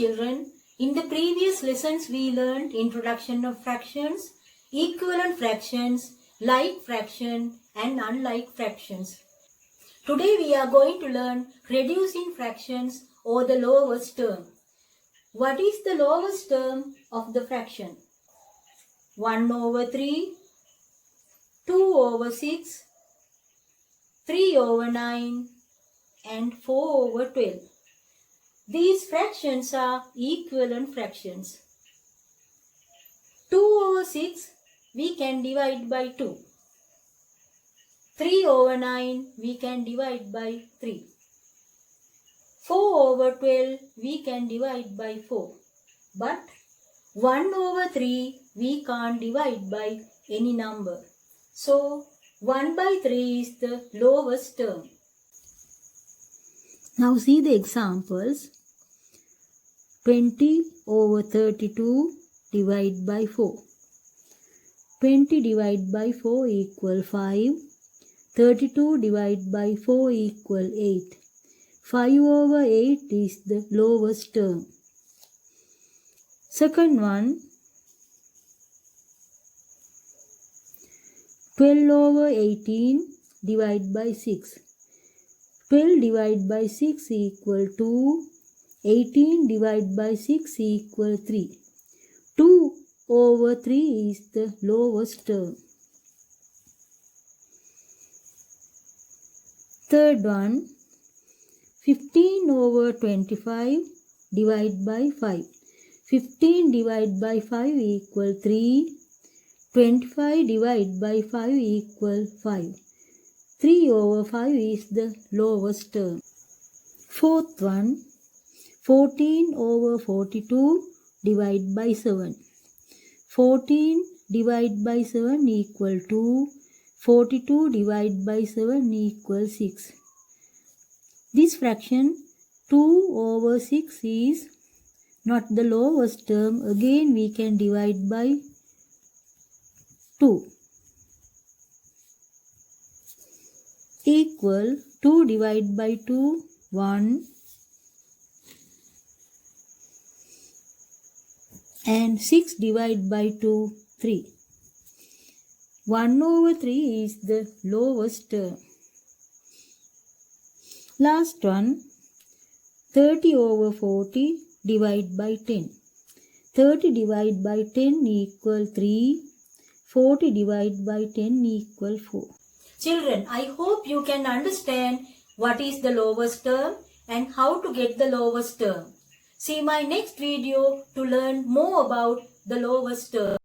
children, in the previous lessons we learned introduction of fractions, equivalent fractions, like fraction and unlike fractions. Today we are going to learn reducing fractions or the lowest term. What is the lowest term of the fraction? 1 over 3, 2 over 6, 3 over 9 and 4 over 12. These fractions are equivalent fractions. 2 over 6 we can divide by 2. 3 over 9 we can divide by 3. 4 over 12 we can divide by 4. But 1 over 3 we can't divide by any number. So 1 by 3 is the lowest term. Now see the examples. 20 over 32 divide by 4. 20 divided by 4 equal 5. 32 divided by 4 equal 8. 5 over 8 is the lowest term. Second one, 12 over 18 divided by 6. 12 divided by 6 equal 2. 18 divided by 6 equal 3. 2 over 3 is the lowest term. Third one, 15 over 25 divided by 5. 15 divided by 5 equal 3. 25 divided by 5 equal 5. 3 over 5 is the lowest term. Fourth one, 14 over 42 divided by 7. 14 divided by 7 equal 2. 42 divided by 7 equal 6. This fraction 2 over 6 is not the lowest term. Again we can divide by 2. Equal 2 divided by 2, 1. And 6 divided by 2, 3. 1 over 3 is the lowest term. Last one, 30 over 40 divided by 10. 30 divided by 10 equal 3. 40 divided by 10 equal 4. Children, I hope you can understand what is the lowest term and how to get the lowest term. See my next video to learn more about the lowest term.